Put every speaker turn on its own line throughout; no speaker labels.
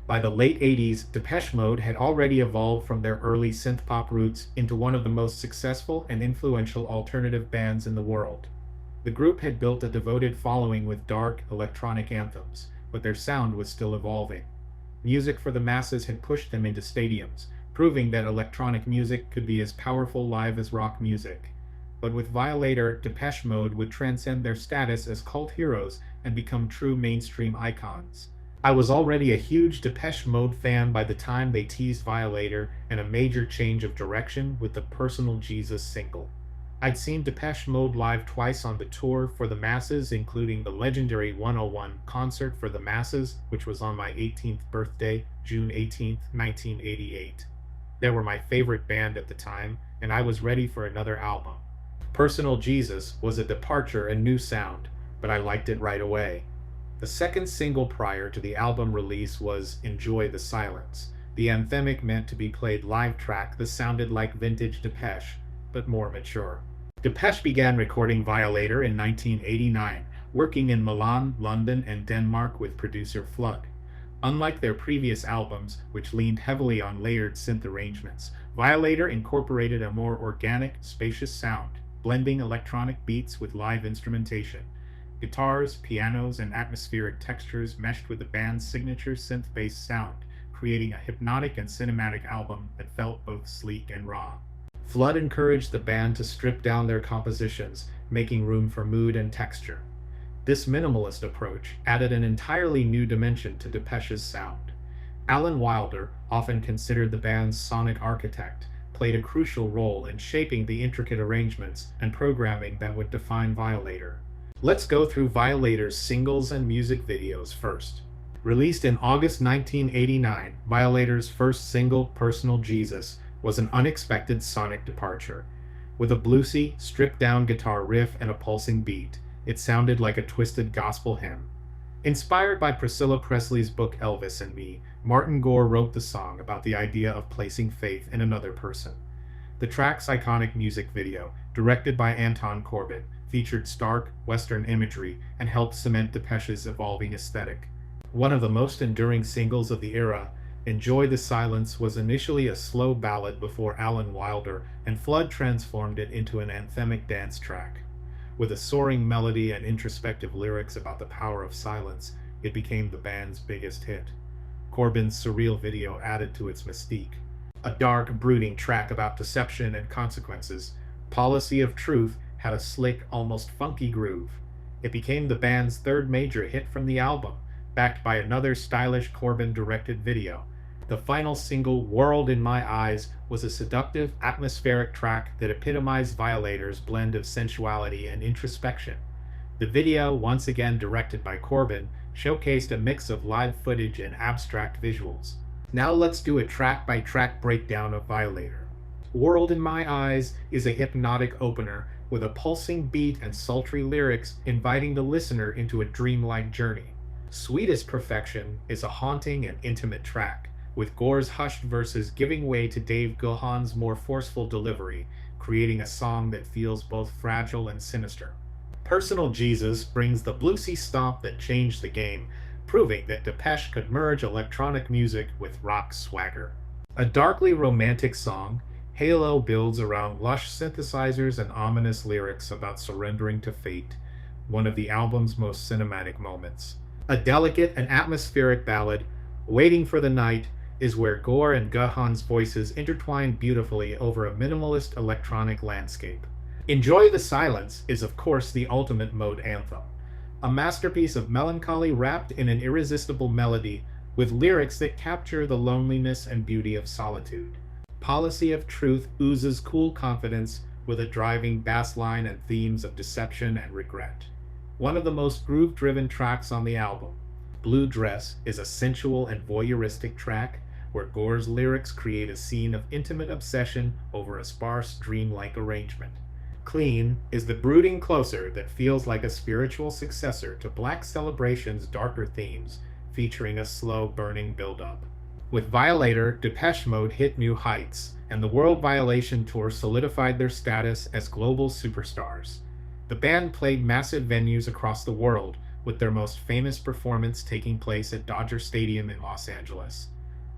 By the late 80s, Depeche Mode had already evolved from their early synthpop roots into one of the most successful and influential alternative bands in the world. The group had built a devoted following with dark, electronic anthems, but their sound was still evolving. Music for the masses had pushed them into stadiums, proving that electronic music could be as powerful live as rock music. But with Violator, Depeche Mode would transcend their status as cult heroes and become true mainstream icons. I was already a huge Depeche Mode fan by the time they teased Violator and a major change of direction with the Personal Jesus single. I'd seen Depeche Mode live twice on the tour for the masses, including the legendary 101 concert for the masses, which was on my 18th birthday, June 18, 1988. They were my favorite band at the time, and I was ready for another album. Personal Jesus was a departure and new sound, but I liked it right away. The second single prior to the album release was Enjoy the Silence, the anthemic meant to be played live track that sounded like vintage Depeche, but more mature. Depeche began recording Violator in 1989, working in Milan, London, and Denmark with producer Flood. Unlike their previous albums, which leaned heavily on layered synth arrangements, Violator incorporated a more organic, spacious sound, blending electronic beats with live instrumentation. Guitars, pianos, and atmospheric textures meshed with the band's signature synth-based sound, creating a hypnotic and cinematic album that felt both sleek and raw. Flood encouraged the band to strip down their compositions, making room for mood and texture. This minimalist approach added an entirely new dimension to Depeche's sound. Alan Wilder, often considered the band's sonic architect, played a crucial role in shaping the intricate arrangements and programming that would define Violator. Let's go through Violator's singles and music videos first. Released in August 1989, Violator's first single, Personal Jesus, was an unexpected sonic departure. With a bluesy, stripped-down guitar riff and a pulsing beat, it sounded like a twisted gospel hymn. Inspired by Priscilla Presley's book Elvis and Me, Martin Gore wrote the song about the idea of placing faith in another person. The track's iconic music video, directed by Anton Corbijn, featured stark, Western imagery and helped cement Depeche's evolving aesthetic. One of the most enduring singles of the era, Enjoy the Silence was initially a slow ballad before Alan Wilder and Flood transformed it into an anthemic dance track. With a soaring melody and introspective lyrics about the power of silence, it became the band's biggest hit. Corbin's surreal video added to its mystique. A dark, brooding track about deception and consequences, Policy of Truth had a slick, almost funky groove. It became the band's third major hit from the album, backed by another stylish Corbin-directed video. The final single, World in My Eyes, was a seductive, atmospheric track that epitomized Violator's blend of sensuality and introspection. The video, once again directed by Corbin, showcased a mix of live footage and abstract visuals. Now let's do a track-by-track breakdown of Violator. World in My Eyes is a hypnotic opener with a pulsing beat and sultry lyrics inviting the listener into a dreamlike journey. Sweetest Perfection is a haunting and intimate track, with Gore's hushed verses giving way to Dave Gahan's more forceful delivery, creating a song that feels both fragile and sinister. Personal Jesus brings the bluesy stomp that changed the game, proving that Depeche could merge electronic music with rock swagger. A darkly romantic song, Halo builds around lush synthesizers and ominous lyrics about surrendering to fate, one of the album's most cinematic moments. A delicate and atmospheric ballad, Waiting for the Night, is where Gore and Gahan's voices intertwine beautifully over a minimalist electronic landscape. Enjoy the Silence is of course the ultimate Mode anthem, a masterpiece of melancholy wrapped in an irresistible melody with lyrics that capture the loneliness and beauty of solitude. Policy of Truth oozes cool confidence with a driving bass line and themes of deception and regret. One of the most groove-driven tracks on the album, Blue Dress, is a sensual and voyeuristic track where Gore's lyrics create a scene of intimate obsession over a sparse, dreamlike arrangement. Clean is the brooding closer that feels like a spiritual successor to Black Celebration's darker themes, featuring a slow, burning build-up. With Violator, Depeche Mode hit new heights, and the World Violation Tour solidified their status as global superstars. The band played massive venues across the world, with their most famous performance taking place at Dodger Stadium in Los Angeles.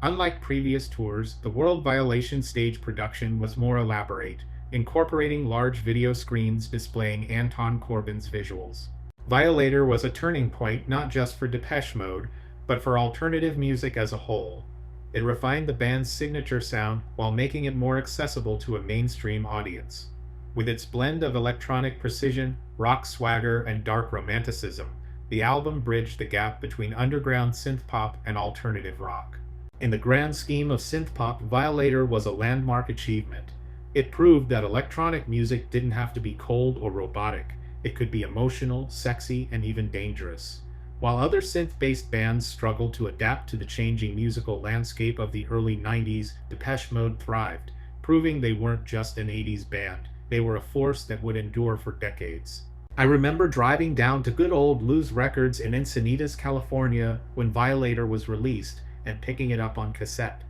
Unlike previous tours, the World Violation stage production was more elaborate, incorporating large video screens displaying Anton Corbin's visuals. Violator was a turning point not just for Depeche Mode, but for alternative music as a whole. It refined the band's signature sound while making it more accessible to a mainstream audience. With its blend of electronic precision, rock swagger, and dark romanticism, the album bridged the gap between underground synthpop and alternative rock. In the grand scheme of synthpop, Violator was a landmark achievement. It proved that electronic music didn't have to be cold or robotic. It could be emotional, sexy, and even dangerous. While other synth-based bands struggled to adapt to the changing musical landscape of the early 90s, Depeche Mode thrived, proving they weren't just an 80s band. They were a force that would endure for decades. I remember driving down to good old Blues Records in Encinitas, California when Violator was released and picking it up on cassette.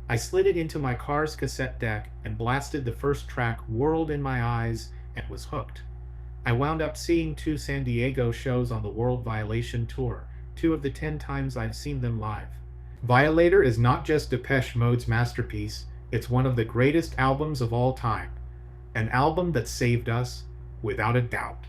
I slid it into my car's cassette deck and blasted the first track, World in My Eyes, and was hooked. I wound up seeing 2 San Diego shows on the World Violation tour, 2 of the 10 times I've seen them live. Violator is not just Depeche Mode's masterpiece, it's one of the greatest albums of all time. An album that saved us, without a doubt.